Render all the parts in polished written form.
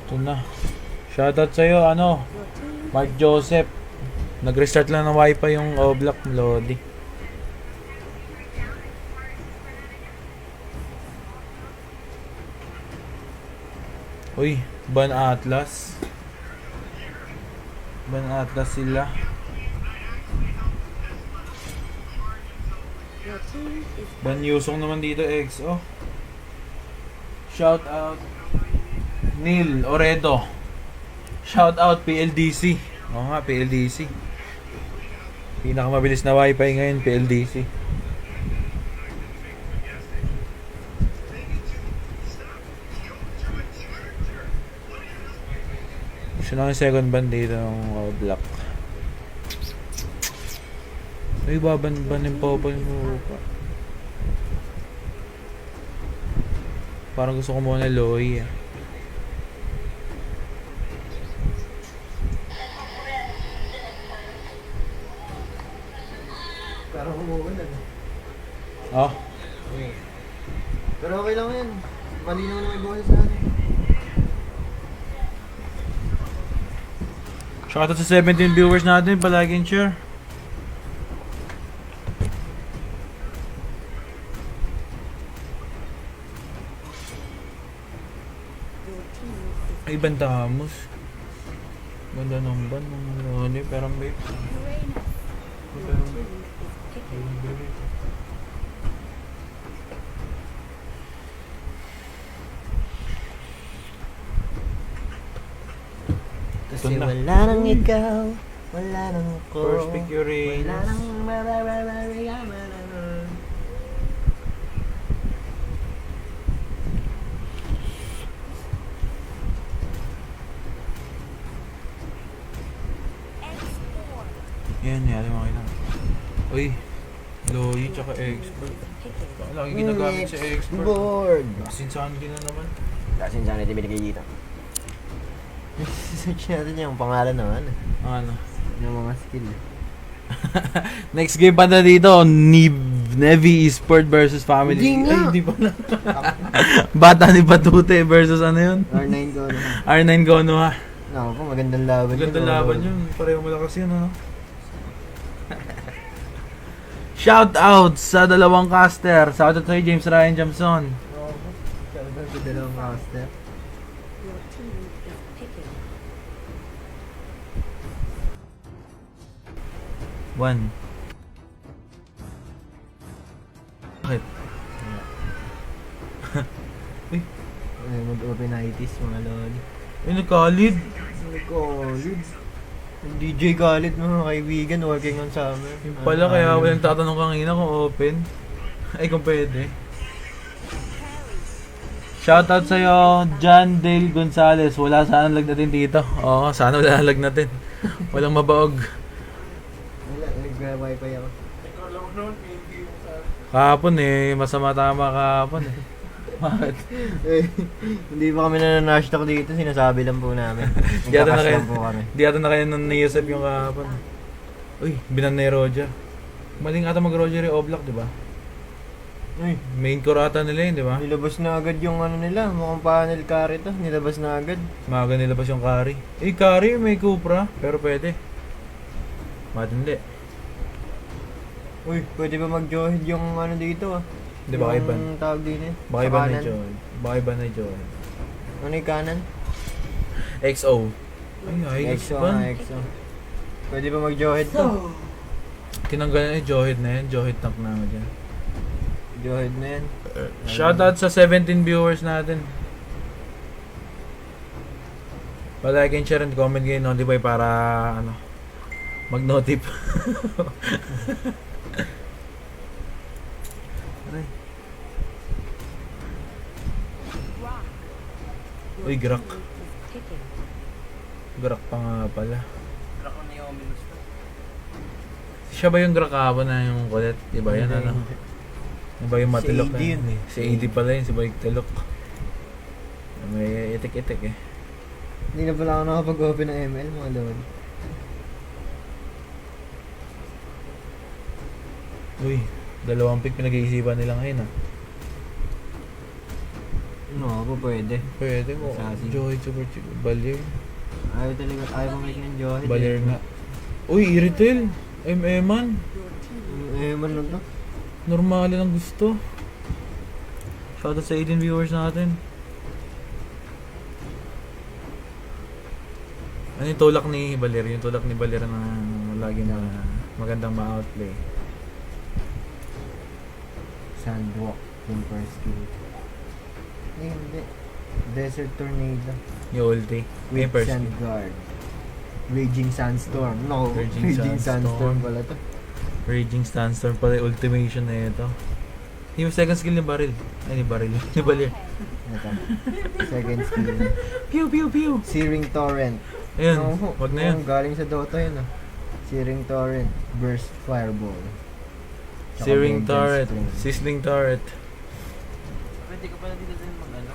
Ito na. Shoutout sa'yo, ano? Mark Joseph. Nag-restart lang ng wifi yung Oblak Lodi. Uy, Ban Atlas. Ban Atlas sila. Ban Yusong naman dito, XO. Shout out Neil Oredo. Shout out PLDC. Oo nga, PLDC. Pinakamabilis na wifi ngayon, PLDC. Gusto na yung second band dito ng Black. Ay, baban-banin pa pa yung pa. Parang gusto ko muna Loy. Parang umuulan. Oh. Pero okay lang yan. Malinaw na may boses sa atin. Shoutout sa 17 viewers natin, palaging share. Ay, banda Hamos. Banda ng ban, ano, perang babe. Kasi Ito na. wala nang ikaw, wala nang ako. First pick your rings. Wala nang Yan, yan, makita. Uy, Loy, tsaka expert. Lagi ginagamit sa expert. board. Kasinsahan din na naman. Kasi sana natin binigay dito. Search natin yung pangalan naman. Ano? Yung mga skill. Next game pa na dito, Navy Esport versus Family. Hindi nga. Ay, hindi pa na. Bata ni Batute versus ano yun? R9 ko. R9 Konoha. Naku po, magandang laban. Maganda laban yun. Pareho malakas yun, ano? Shout out sa dalawang caster. Shout out kay James Ryan Jamson. Oo po. Shoutout sa dalawang caster. One. Bakit? Uy, Mag-open itis mga lodi. ay nagkalid. Nag-college. DJ Khalid mga kaibigan working on summer. Yung pala kaya walang tatanong kanina kung open. Ay kung pwede. Shoutout sa'yo, John Dale Gonzalez. Wala sana lagnatin dito. Oo, sana wala lagnatin. Walang mabaog. Wala, nag-wifi ako. Kahapon eh, masama tama kahapon eh. Bakit? Eh, hindi pa kami nananash talk dito, sinasabi lang po namin. Di ata na Nagkakas kayo, lang po kami. di ata na kayo nang naisip yung kahapon. Uy, binan na yung Roger. Maling ata mag-Roger yung Oblak, di ba? Uy, Main core ata nila yun, di ba? nilabas na agad yung ano nila, mukhang panel carry to, nilabas na agad. Maga nilabas yung carry. Eh, carry may Cupra, pero pwede. Matindi. Uy, pwede ba mag-johead yung ano dito ah? Di ba kay Ban? Yung tawag din eh. Baka sa iba na kanan. John. Baka iba na John. Ano yung kanan? XO. Ay, EXO Ban. nga, EXO. Pwede ba mag-johead to? Tinanggal na yung Johead na yan. Johead tank na ako dyan. Johead na yan. Shoutout sa 17 viewers natin. Palike and share and comment kayo notify para ano mag-notif. Aray. Uy, Grak. Grak pa nga pala. Siya ba yung Grak kahapon na yung kulit? Diba yan ano? Yung ba yung matilok Si AD yun eh. Si AD pala yun, si Bayik Tilok. May itik-itik eh. Hindi na pala ako nakapag-open ng ML mga lodi. Uy, dalawang pick pinag-iisipan nila ngayon ah. No, ako pwede. Pwede mo. Assassin. Joy, super chick. Balir. Ayaw talaga, ayaw mo make ng Johid. Balir nga. Uy, Iritel. MM-an. Man lang to. Normal lang gusto. Shoutout sa 18 viewers natin. Ano yung tulak ni Balir? Yung tulak ni Balir na lagi na magandang ma-outplay. Sandwalk. Super skill. Hindi. Desert Tornado. Yung ulti. May With first Sand skill. Guard. Raging Sandstorm. No, Raging Raging Sandstorm. Sandstorm pala to. Raging Sandstorm pala yung ultimation na ito. Yung second skill ni Baril. Ay, ni Baril. Ni Balir. Ito. Second skill. Pew, pew, pew. Searing Torrent. Ayun, No, wag na yun. galing sa Dota yun ah. Searing Torrent. Burst Fireball. Tsaka Searing Vengeance turret. Flame. Sizzling turret. Pwede ka pala dito din mag-ano,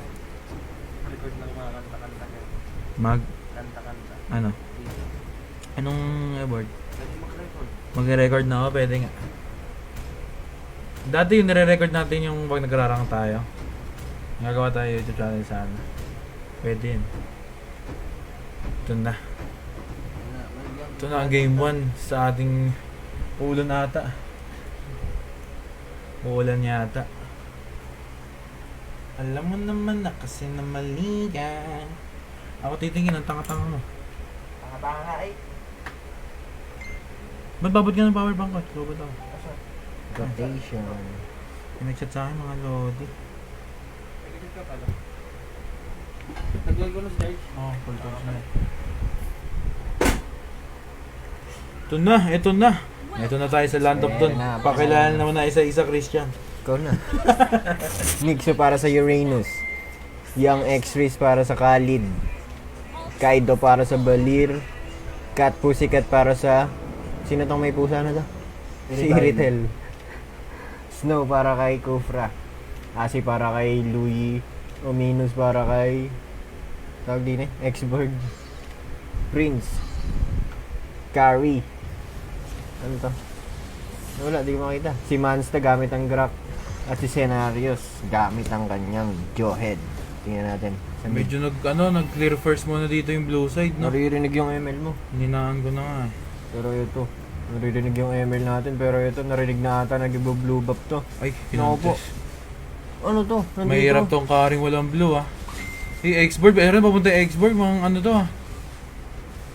record ng mga kanta-kanta ka. Mag, Kanta-kanta. ano? Dito. Anong award? Pwede mag-record. Mag-record na ako, pwede nga. Dati yung nire-record natin yung pag nagrarang tayo. Nagagawa tayo YouTube channel sana. Pwede yun. Ito na. Ito na ang game 1 sa ating ulan ata. Uulan yata. Alam mo naman na kasi na mali ka. Ako titingin ang tanga-tanga mo. Tanga-tanga eh. Ba't babot ka ng power bank ko? Robot ako. Rotation. May nag-chat sa akin mga lodi. Nag-edit ka pala. Nag-log ko na si George. Oo, full coach na. Ito na, ito na. Ito na tayo sa Land of Dawn. Ayan na, Pakilala naman na isa-isa, Christian. Ikaw na. Nixo para sa Uranus. Young X-Rays para sa Khalid. Kaido para sa Balir. Cat Pussycat para sa... Sino tong may pusa na to? Si Iritel. Snow para kay Kufra. Asi para kay Louie. Ominus para kay... Tawag din eh. X-Bird. Prince. Carrie. Ano to? Wala, di ko makita. Si Mansta gamit ang Grok. At si Scenarios gamit ang kanyang Jawhead. Tingnan natin. Sa mid. Medyo nag-clear first muna dito yung blue side, no? Naririnig yung ML mo. Hininaan ko na nga eh. Pero ito, naririnig yung ML natin. Pero ito, narinig na ata nag-blue buff to. Ay, Naku po. pinuntis. Ano to? Nandito. Mahirap tong karing walang blue, ah. X-Bird, pero papunta yung X-Bird, mga ano to, ah.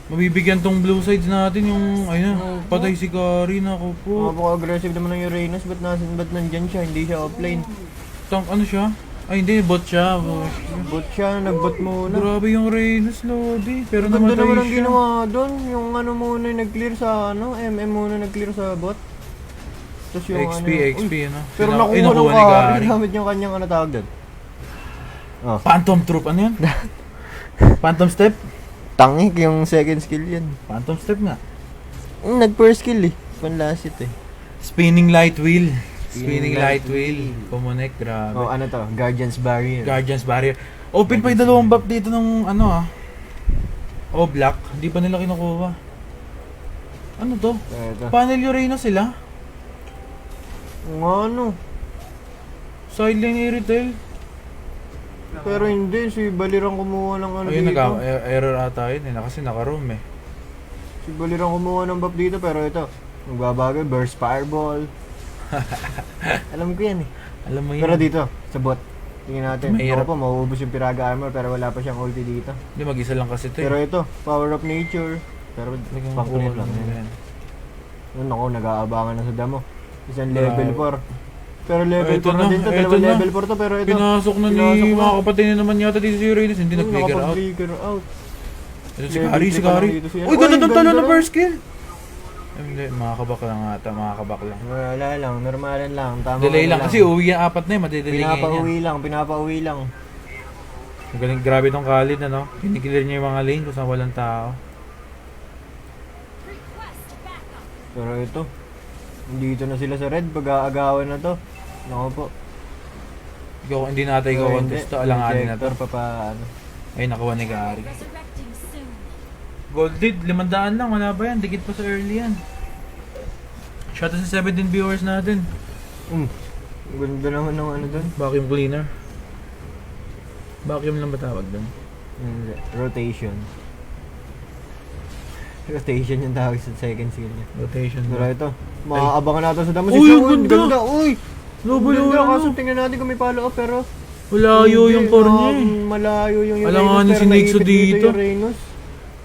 Mabibigyan tong blue sides natin yung, ayun, Opo. patay si Kari, naku po. Napaka-aggressive naman ng Uranus. Ba't nandyan siya? Hindi siya offlane. Tank, ano siya? Ay, hindi, bot siya. Bot siya, nag-bot muna. Grabe yung Reynos, Lodi. Pero Ganda namatay naman ang siya. ginawa doon. Yung ano muna yung nag-clear sa ano, MM muna nag-clear sa bot. Tapos yung XP, uy, ano. pero Ay, nakuha ng ni Kari Kari. gamit yung kanyang ano tawag doon. Oh. Phantom Troop, ano yan? Phantom Step? Tangik yung second skill yan. Phantom Step nga. Nag-first skill eh. Panlasit eh. Spinning Light Wheel. Spinning Spinning Light Light Wheel. Kumunik, grabe. Oh, ano to? Guardian's Barrier. Guardian's Barrier. Open pa yung dalawang buff dito ng ano ah. O black. Hindi pa nila kinukuha. Ano to? Ito. Panel Urena sila? Ano? Sideline Iritel. Pero hindi, si Balirang kumuha ng ano Ayun, dito. error ata yun eh. Kasi naka-room eh. Si Balirang kumuha ng buff dito, pero ito. Magbabagay, Burst Fireball. Alam ko yan eh. Alam mo yun. Pero dito, sa bot. Tingnan natin. Mahirap. Ako po, mauubos yung Piraga Armor, pero wala pa siyang ulti dito. Hindi, mag-isa lang kasi ito Pero eh. ito, Power of Nature. Pero Talagang pang clear kuha lang. lang yan. Yun ako, nag-aabangan na sa damo. Isang Grabe. level 4. Pero level Ito 4 na na, din to. ito Dalawang na. level 4 to, pero ito. Pinasok na Pinasok ni na. mga kapatid niya naman yata dito si Uranus. Hindi nag-figure out. Nakapag-figure out. Ito si Level Kari, si 3 pa lang Kari. dito siya. Uy, ganda Uy, ng talo ganda ng rin. first kill. Hindi, makakabak lang ata, makakabak lang. Wala lang, normalan lang. Tama Delay ano lang, kasi uwi yan, apat na eh, madidelay ngayon yan. Pinapauwi lang. Magaling, grabe tong Khalid, ano? Kiniklear niya yung mga lane kung saan walang tao. Pero ito, dito na sila sa red, pag-aagawan na to. Naku po. Ikaw, hindi natin ikaw contest to, alanganin na to. Projector pa pa, ano. Ay, nakuha ni Kari. Resurrecting soon. Golded, 500 lang, wala ba yan? Dikit pa sa early yan. Shoutout sa 17 viewers natin. Ganda naman ng ano doon. Vacuum cleaner. Vacuum lang ba tawag doon? Hindi. Rotation. Rotation yung tawag sa second skill niya. Rotation Pero ba? ito, makaabangan natin sa damo. Uy, Si ang Sean, ganda! ganda! Uy! Lobo Ganda, yun, kaso ano? tingnan natin kung may follow up, pero... Malayo Hindi, yung core niya eh. Malayo yung Alam nga ni pero si Nixo naipit dito. Uranus.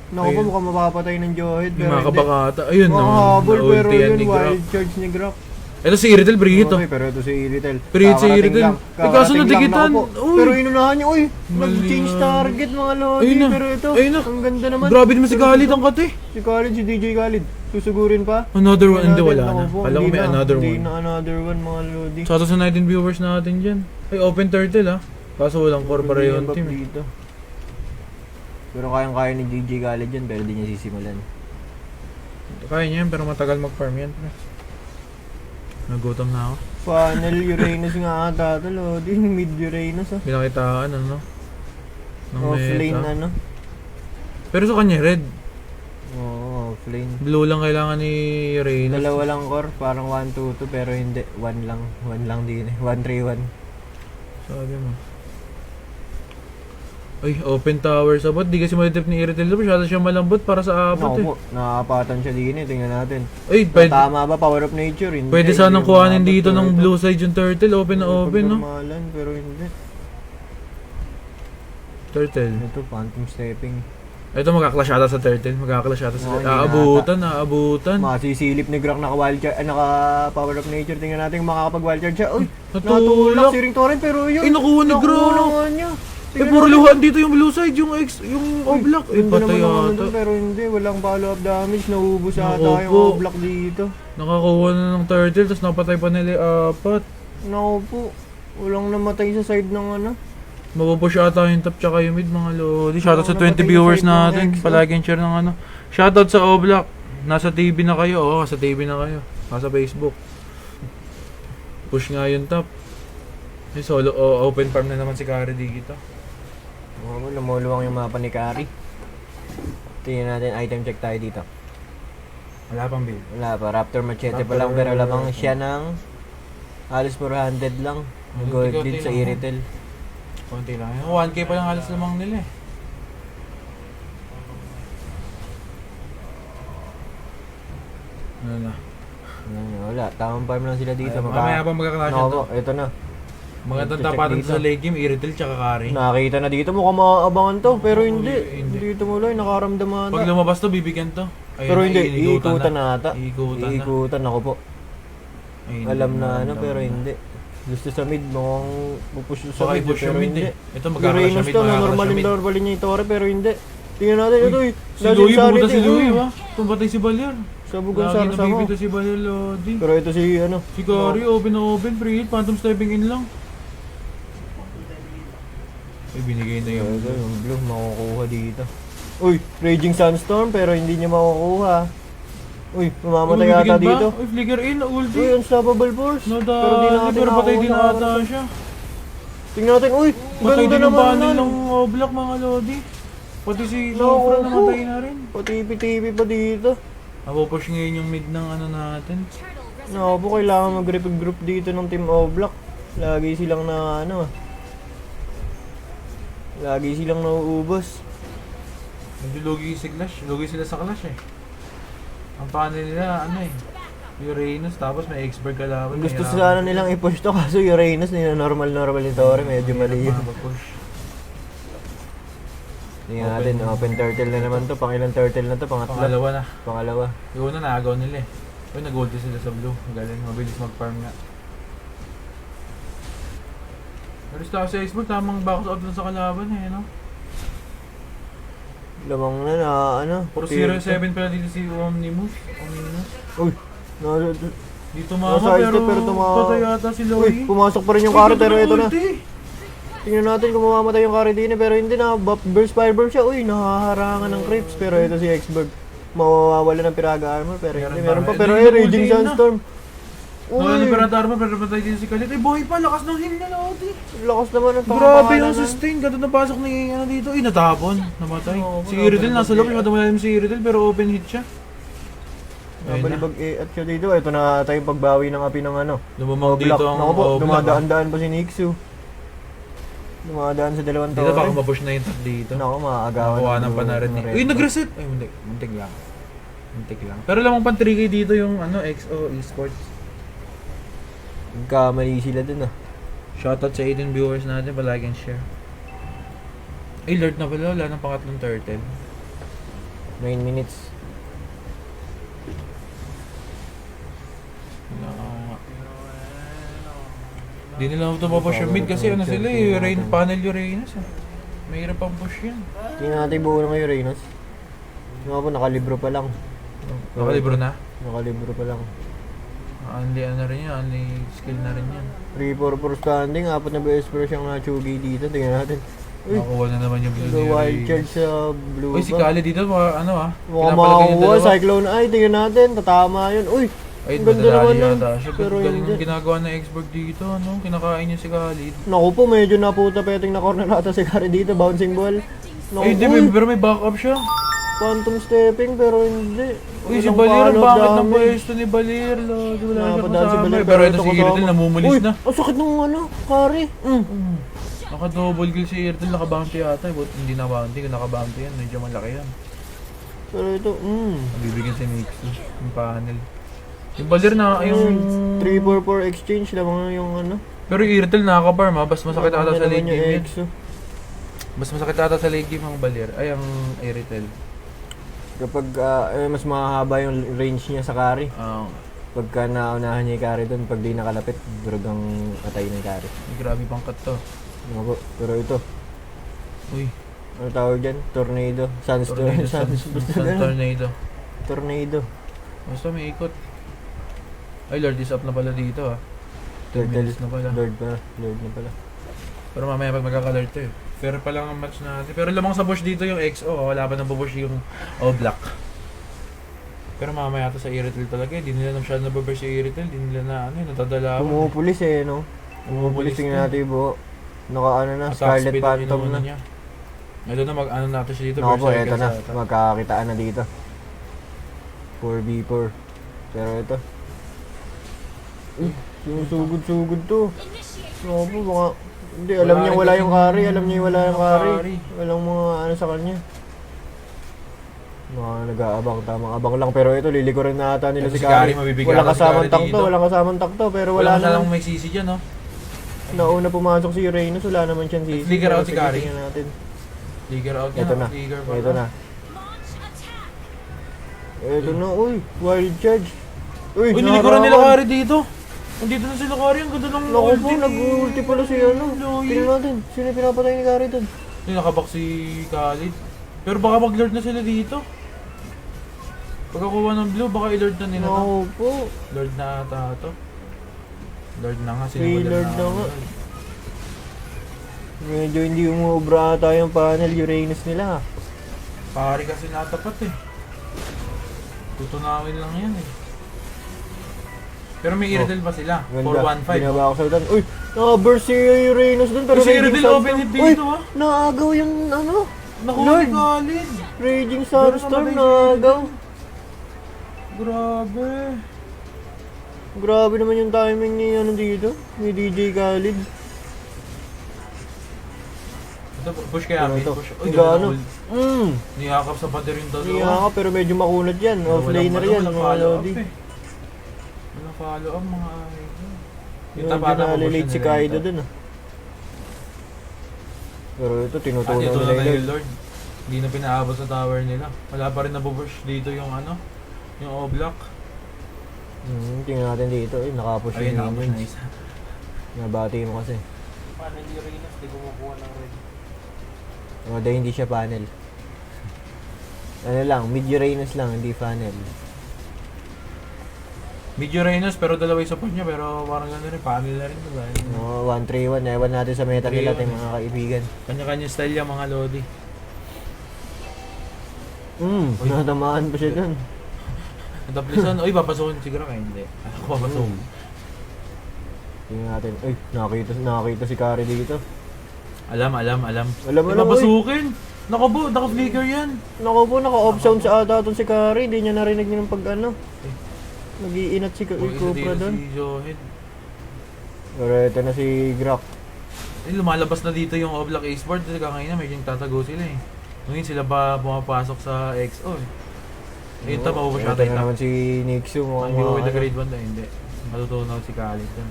Naku po, Ayun. mukhang mapapatay ng Johead, Yung pero mga hindi. kabakata. Ayun naman. Makahabol, pero Na-ulti yan yun, ni Grok. wild charge ni Grok. Ito si Iritel, Brigito. Okay, pero ito si Iritel. Pirit si Kakarating Iritel. lang. Eh, kaso Kakarating lang, natikitan. naku po. Uy. Pero inunahan niya, uy! Mali Nag-change yan. target mga lodi. Ayun na. Pero ito, Ayun na. ang ganda naman. Grabe naman si Khalid ang kate. Si Khalid, si DJ Khalid. Susugurin pa. Another one. Hindi, wala Naku na. po, Kala ko hindi may na. another Hindi one. na another one mga lodi. Sa sa 19 viewers natin dyan. Ay, open turtle ah. Kaso walang core para yung Hindi team. yan dito. Pero kayang-kaya ni DJ Khalid yan, pero di niya sisimulan. Kaya niya yan, pero matagal mag-farm yan. Nagutom na ako. Funnel Uranus nga ata ito, lodi. Mid Uranus ah. Binakitaan ano. Ng Offlane meta. ano. Pero sa kanya red. Oo, offlane. Blue lang kailangan ni Reyna. Dalawa lang core, parang 1-2-2 pero hindi. 1 lang. 1 lang din eh. 1-3-1. Sabi mo. Ay, open tower sabot. Di kasi malidip ni Iritel. Masyado siya malambot para sa apat Naku eh. po, nakapatan siya din eh. Tingnan natin. Ay, So, pwede, tama ba? Power of nature? Hindi. pwede sanang Hindi kuhanin umabot dito to ng ito. blue side yung turtle. Open na open, no? Pagdamalan, pero hindi. Turtle. Ito, phantom stepping. Ito magka-clash ata sa turtle. Magka-clash ata sa Oo, hindi aabutan, aabutan. Masisilip ni Grok naka-wildcard, naka-power of nature. Tingnan natin kung makakapag-wildcard siya. Uy, Natulak. natulak si Ring Torrent pero yun. Ay, nakuha ni Grok. naman niya. Eh, puro luhan dito yung blue side, yung yung oblak. Eh, Ganda patay naman ang ano ata. dun, pero hindi, walang follow-up damage. Naubos ata Naku yung po. oblak dito. Nakakuha na ng turtle, tapos napatay pa nila yung apat. Naku po, walang namatay sa side ng ano. Mapupush ata yung top tsaka yung mid mga lodi. Shoutout sa Oo, 20 napatay viewers yung side ng natin. X, no? Palaging share ng ano. Shoutout sa Oblak. Nasa TV na kayo. Oo, sa TV na kayo. Nasa Facebook. Push nga yung top. Yung solo, open farm na naman si Kari dito. Oo, lumuluwang yung mapa ni Kari. Tingnan natin, item check tayo dito. Wala pang build. Wala pa, Raptor Machete pa Raptor- lang, pero lamang siya ng halos 400 lang. Gold Konti-konti lead sa lang, Iritel. Konti lang. 1K pa lang halos lamang nila eh. Ano na? Wala, tamang farm lang sila dito. Mamaya pa magkaklasya Naku to. po, ito na. Magandang Check tapatan dito. sa late game, Iritel tsaka Kari. Nakita na dito, mukhang maaabangan to, pero Oo, hindi. hindi. Hindi tumuloy, nakaramdaman Pag na. lumabas to, bibigyan to. Ayun Pero na, hindi, iikutan iikutan na ata. Iikutan na. Iikutan ako po. Ayun, Alam na ano, alam pero na. hindi. Gusto sa mid, mukhang pupush sa Baka mid, i-push pero yung mid hindi. eh. Ito magkakaroon siya Uranus mid, to, na magkakaroon normal siya yung mid. normal niya yung Torre, pero hindi. Tingnan natin, ito eh. Si Louie, pumunta si Louie ba? Tumpatay si Balyar. Sabog ang Lagi sarsa mo. nabibito si Balyar, Lodi. Pero ito si ano. Si Kari, open na open, free hit, phantom stepping in lang. Ay, binigay na yung Ito, yung blue, makukuha dito. Uy, Raging Sunstorm, pero hindi niya makukuha. Uy, mamamatay Uy, ata bibigyan ba? dito. Uy, flicker in, ulti. Uy, Unstoppable Force. No, Pero di natin pero patay din nakakuha, ata nakakuha. siya. Tingnan natin, uy, Patay ganda din yung naman panel nun. ng Oblak, mga Lodi. Pati si Naku Lofra po. namatay na rin. Patipi-tipi pa dito. Mapupush ngayon yung mid ng ano natin. Naku po, kailangan mag-group dito ng Team Oblak. Lagi silang na ano. Lagi silang nauubos. Medyo lugi si Clash. Lugi sila sa Clash eh. Ang panel nila, ano eh. Uranus, tapos may expert kalaban. Gusto sana nilang i-push to kaso Uranus normal yung Torre, medyo mali yun. Push. Tingnan natin, open turtle na naman to. Pang ilang turtle na to? Pangatlo? Pangalawa na. Pangalawa. Yung una naagaw nila eh. Uy, nag-ulti sila sa blue. Magaling, mabilis mag-farm nga. Pero sa expert, tamang box out lang sa kalaban eh, no? Lamang na ano. Puro 0-7 pala dito si Omnimus. Uy, Dito mama Nasa pero step, pero patay yata si uy, Louie. pumasok pa rin yung carry pero ito na. Tingnan natin kung mamamatay yung carry din pero hindi na. Burst fireball siya. Uy, nakaharangan ng creeps pero ito si X-Bird. Mawawala ng Piraga armor pero hindi. Meron pa pero Raging Sunstorm. Uy! Uy, Pero Darma, pero patay din si Khalid. Eh, buhay pa, lakas ng heal niya, Lodi. lakas naman ang Grabe pangapangalan yung na. sustain. Ganda na pasok ni ano dito. Ay, natapon. Namatay. Oo, Si wala Iritel, pa nasa loob. Masyado malalim si Iritel, pero open hit siya. Ayun na. Nabalibag at siya dito. Ito na tayong pagbawi ng api ng ano. Lumamang Black. dito ang Naku po, Oblak. dumadaan-daan pa si Nixu. Dumadaan sa dalawang Dito baka torre. mapush na yung tag dito. Naku, maaagawan. Nakuha ng ng blue- panarin ni... ng red. Uy, nag-reset! Ay, muntik. Muntik lang. Muntik lang. Pero lamang pang 3K dito yung ano, XO Esports. Nagkamali sila dun ah. Shoutout sa 18 viewers natin, palagi and share. Ay, Lord na pala, wala ng pangatlong turtle. 9 minutes. Wala nga. Di nila ito mapush yung mid kasi ano sila eh, rain panel yung Reynos eh. Mahirap ang push yan. Tingnan natin buo na ngayon, Reynos. Nga po, nakalibro pa lang. Nakalibro na? Nakalibro pa lang. Only ano rin yan, only skill na rin yan. 3-4-4 standing, apat na beses pero siyang na-chugi dito. Tingnan natin. Uy, Nakuha na naman yung blue the ni wild Reynos. charge sa blue Uy, si ba? Kali dito, ano ah. Mukhang pinapalagay yung makakuha, dalawa. Cyclone Eye, tingnan natin, tatama yun. Uy, Ay, ang ganda madadali naman nun. yata siya. Pero Galing hindi. yung ginagawa ng expert dito, ano? Kinakain niya si Khalid. Naku po, medyo naputa peting na corner ata si Kari dito, bouncing ball. Naku, Ay, di, uy, pero may backup siya. phantom stepping pero hindi. Uy, si Walang Balir, follow bakit damage. ng pwesto ni Balir? Lord, wala siya Napadaan si kasama. Balir, Pero ito ito si kasama. Irtel, namumulis Uy, na. ang sakit ng ano, Kari. Naka-double kill si Irtel, naka-bounty yata. But hindi na-bounty, kung naka-bounty yan, medyo malaki yan. Pero ito, Nabibigyan si Nixie, yung panel. Yung Balir na, yung... 3-4-4 exchange lamang yung ano. Pero yung Irtel nakaka-farm ha, bas masakit ata sa late Naman yung game yan. EXO. Mas masakit ata sa late game ang Balir, ay ang Irtel. Kapag mas mahaba yung range niya sa Kari. Pagka naunahan niya yung Kari doon, pag di nakalapit, durog ang atay ng Kari. Grabe pang cut to. Ano po, pero ito, Uy, ano tawag dyan? Tornado. tornado, sun tornado. Tornado. Basta may ikot. Ay, Lord is up na pala dito ah. 2 minutes na pala. Lord na pala. Pero mamaya pag magkaka-alert to eh. Fair pa lang ang match natin. Pero lamang sa push dito yung XO. Wala pa nang push yung O-Black. Pero mamaya to sa Irritel talaga eh. Di nila masyadong nababurst yung Irritel. Di nila na ano eh. Natadalawan. Pumupulis eh, no? Pumupulis, tingnan natin yung buo. Naka ano na, Scarlet Phantom na. Niya. Ito na mag-ano natin siya dito. Naka po, Berserker eto na. sa ata. Magkakakitaan na dito. 4v4. Pero ito. Sugod-sugod to. Naka po, baka... Hindi, alam niya wala yung Kari. Alam niya wala yung Kari. Walang mga ano sa kanya. Mga nag-aabang, tamang abang lang. Pero ito, lilikurin na ata nila Ito si si Kari. Kari, mabibigyan Walang ako si kasamang Kari takto, dito. walang kasamang takto. Pero Wala wala masyadong na. may sisi dyan no. Nauna pumasok si Reynos, wala naman siyang sisi. Flicker out si Sige, Kari. tingnan natin. Flicker out yan. Ito na. Flicker pa. Ito na. Ito na, uy. Wild charge. Uy, Uy, nilikuran nila naharapan. Kari dito. Nandito na sila Kari. Ang ganda ng Naku po, ulti. nag-ulti pala si ano. Loy. Tingnan natin. Sino yung pinapatay ni Kari doon? Yung nakabak si Khalid. Pero baka mag-lord na sila dito. Pagkakuha ng blue, baka i-lord na nila to. Naku po. Lord na ata to. Lord na nga. Free Sinubulan lord na nga. Medyo hindi umubra ata yung panel Uranus nila. Pari kasi natapat eh. Tutunawin lang yan eh. Pero may Irritel pa sila. Ganda. 415. Binaba ako sa utan. Uy, naka-burst si Uranus doon. Pero Uy, si Raging Irritel Sandstorm. open hit Uy, dito ah. naagaw yung ano. Nakuha Lord. ni Khalid. Raging Pero Sandstorm, namatay si naagaw. Grabe. Grabe naman yung timing ni ano dito. Ni DJ Khalid. Ito, push kaya Pero Amin. ito, Push. Uy, gaano? gano'n ult. Mm. Niyakap sa pader yung dalawa. Niya ako pero medyo makunat yan. Offlaner yan, Walang mga follow-up Lodi. eh. Walang follow-up mga idol. Yung Medyo tapatan ko nalilate si Kaido dun ah. Pero ito, tinutunan Ito nila na yung yung Lord. Hindi na pinaabot sa tower nila. Wala pa rin nabubush dito yung ano. Yung O-block. Tingnan natin dito. Eh, nakapush Ayun, yung nakapush na minions. isa. Nabati mo kasi. Paano hindi Reynos, di kumukuha ng red. O, dahil hindi siya panel. Ano lang, mid-Uranus lang, hindi panel. Medyo Reynos pero dalawa yung support niya pero parang gano'n rin. Panel na rin. Diba? No, 1-3-1. Ewan natin sa meta nila, ating mga kaibigan. Kanya-kanya style yung mga Lodi. Natamaan pa siya dun. Nataplisan. Uy, papasukin siguro kayo. Hindi. Ako papasukin. Tingnan natin. Uy, nakakita si Kari dito. Alam. Alam, Uy, alam, papasukin! Naka-flicker yan. Naku po, naka-off sound sa ata itong si Kari. Hindi niya narinig yung pag ano. Nag-iinat si Uy, isa Cobra dito doon. si Johed. Pero ito na si Grak. lumalabas na dito yung Oblak Esport. Kasi kanina medyo tatago sila eh. Ngayon sila pa pumapasok sa XO eh. Eh, ito maubos Ito natin na ito. naman si Nixu. Ang Mukhang giveaway na mga grade 1 na hindi. Matutunaw si Khalid dun.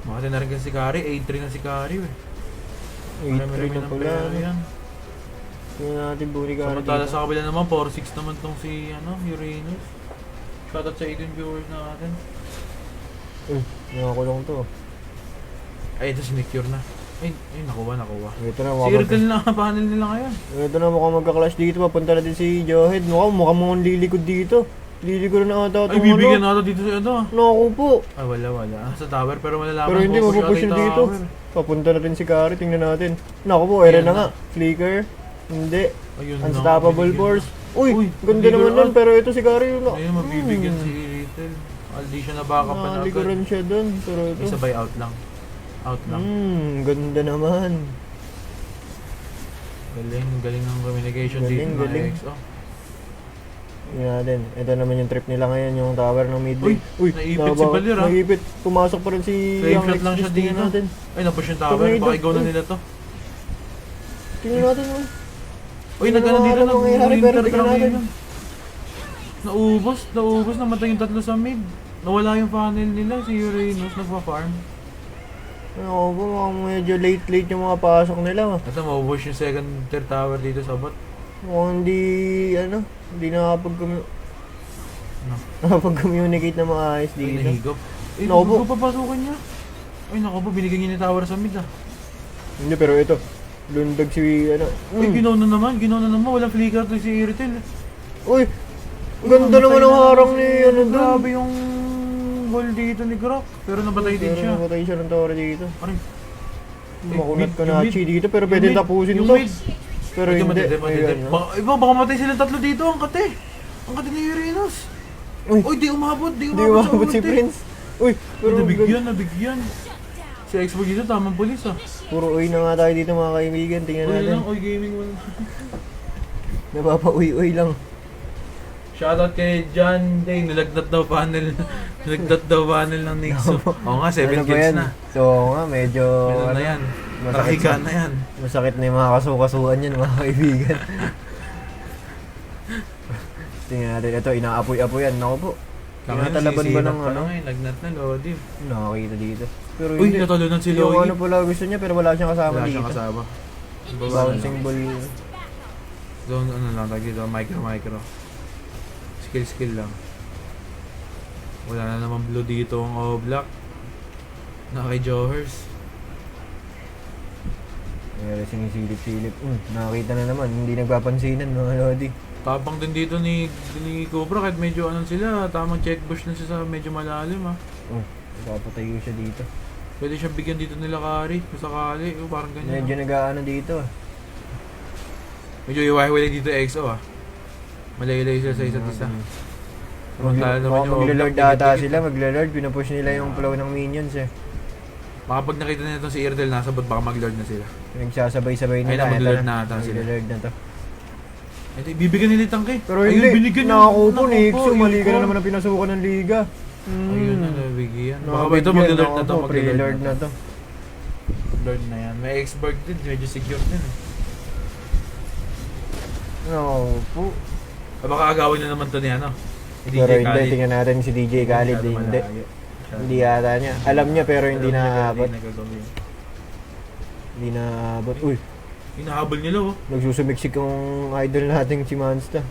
Makati na rin kasi si Kari. 8-3 na si Kari eh. 8-3 Marami-rami na ng pala. player yan. Tingnan natin buni ka Samantala sa kabila naman, 4-6 naman tong si Uranus. Shoutout sa 18 viewers natin. Nakakulong to. Ay, ito sinecure na. Ay, nakuha. Ito na Si mukhang Irkel na panel nila ngayon. Ito na mukhang magka-clash dito. Papunta na din si Johed. Mukhang lilikod dito. Lilikod na ata Ay, bibigyan na ito dito sa ano. Naku po. Ay, wala. Sa tower, pero malalaman. Pero hindi, focus mapupush yata na yung dito. tower. Papunta na rin si Kari. Tingnan natin. Naku po, ere Ayan na na. nga. Flicker. Hindi. Ayun na, Unstoppable binigyan Force. na. Uy, Uy, ganda bigger naman nun. out. Pero ito si Kari. Ayun, mabibigyan si Irkel. Aldi siya na backup pa na agad. Nakalikuran siya dun. Pero ito. May sabay out lang. Out lang. Ganda naman. Galing ng communication Galing, dito galing. ng XO. Tingnan natin. Ito naman yung trip nila ngayon. Yung tower ng mid Uy, lane. naipit si Balir, ah. Naipit. Pumasok pa rin si Flame Young shot lang siya Express. Tingnan dito. natin. Ay, napush yung tower. Tornado. Baka i-go na nila to. Tingnan natin. Uy. Uy, nagkano dito Ano mangyayari, pero nag-winter tingnan natin. yun. Naubos, namatay yung tatlo sa mid. Nawala yung funnel nila, si Uranus, nagpa-farm. Ano po, mukhang medyo late yung mga pasok nila. Ito, maubos yung second, third tower dito sa bot. Mukhang hindi nakapag-communicate na maayos Ay, dito. nahigop. Eh, Naku po. naku papasukan niya. Ay, naku po, binigyan niya yung tower sa mid ah. Hindi, pero ito. Lundag si, Ay, ginaw na naman, walang flicker to si Irtel. Uy! Ganda naman ang harang ni, doon. Grabe yung goal dito ni Grok. Pero nabatay din Pero siya. namatay siya ng tower dito. Aray. Makunat mid- ka yung na mid- dito, pero yung pwede mid- tapusin yung to. mid. Pero Medyo hindi. matitip. Ayan, no? Baka mamatay silang tatlo dito, ang kate. Ang kate ni Uranus. Uy. Uy, di umabot Hindi sa umabot si ulti. Prince. Uy, pero Nabigyan. Si Expo dito, tamang pulis ah. puro uy na nga tayo dito mga kaibigan. Tingnan Uy natin. lang, uy gaming wala. Napapa-uy-uy lang. Shoutout kay John Day, nalagnat daw panel ng Nixo. Oo nga, 7 Ano ba kills yan? na. So nga, medyo Meron na yan. masakit Trahika na yan. Masakit na yung mga kasukasuan yan mga kaibigan. Tingnan natin. Ito, inaapoy-apoyan. Naku po. Tinatalaban ba ng ano? Lagnat na, Lodi. Nakakita dito. Pero Uy, hindi. natulunan si Yung Logi. ano pala gusto niya pero wala siyang kasama Wala dito. siyang kasama. Bouncing ball. Zone ano lang, tag dito, micro. Skill lang. Wala na naman blue dito ang Oblak. Na kay Johers. Mayroon sinisilip-silip. Nakakita na naman. Hindi nagpapansinan mga lodi. Tapang din dito ni Cobra kahit medyo ano sila, tamang check bush na siya sa medyo malalim ah. Papatay ko siya dito. Pwede siya bigyan dito nila Kari, kung sakali, parang ganyan. Medyo nag-aano dito. Medyo iwahiwalay dito EXO ah. Malayo-layo sila sa isa't isa. Samantala naman yung Magla-lord Oblak, ata dikit-dikit. sila. Magla-lord. Pinapush nila yung flow ng minions eh. Baka pag nakita nila itong si Irdel nasa bot, baka mag-lord na sila. Nagsasabay-sabay nila. Ayun na, mag-lord Ito na ata sila. Magla-lord na to. Ito, ibibigyan nila yung tangke. Pero Ayun, hindi. binigyan niya. Nakakupo ni Ixo. Nakupo, Mali ka yun na po. naman ang pinasukan ng liga. Ayun na, nabigyan. Baka Nakabigyan, ba ito mag-lord na to, nakakupo, pre-lord na to. Lord na yan. May expert din, medyo secure din eh. Nakakupo. Baka agawin na naman to ni ano. Ni Pero DJ hindi. Khalid. Tingnan natin si DJ Khalid. Masyado Hindi. malayo. Hindi yata niya. Alam niya pero hindi Alam niya, naaabot. hindi nagagawin. Hindi naaabot. Uy. Hinahabol nila oh. Nagsusumiksik yung idol nating si Mansta.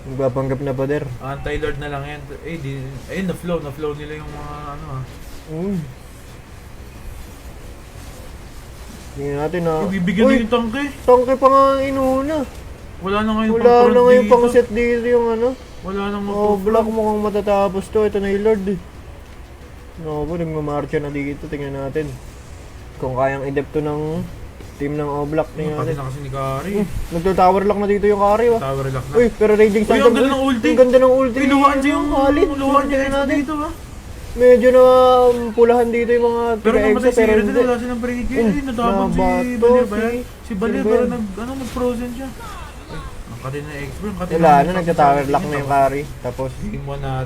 Nagpapanggap na pader. Anti-lord na lang yan. Ayun, na-flow nila yung mga ano ah. Tingnan natin na. Ibibigyan Uy! nila yung tangke. Tangke pa nga ang inuna. Wala na ngayon Wala pang na front ngayon dito. pang set dito yung ano. Wala nang Oh, mag-front. black mukhang matatapos to. Ito na yung Lord eh. No po, nagmamarcha na dito. Tingnan natin. Kung kayang idepto ng team ng Oblak. Tingnan Pati natin. na kasi ni Kari. Nagto-tower lock na dito yung Kari wa. Tower lock na. Uy, pero Raging Uy, Phantom. ang ganda ng ulti. Ang ganda ng ulti. Uy, luhaan siya yung Khalid. luhaan niya Tingnan natin. dito ah. Medyo na pulahan dito yung mga Pero namatay taga-EXO si pero Iridel, hindi. wala silang pre-game. Ay, natabang si nabato Balir ba yan? si- Si Balir sino ba pero yan? nag-frozen siya. Ay, ang kati na expert. Wala na, nagta-tower lock na yung Kari. Tapos Game 1 natin.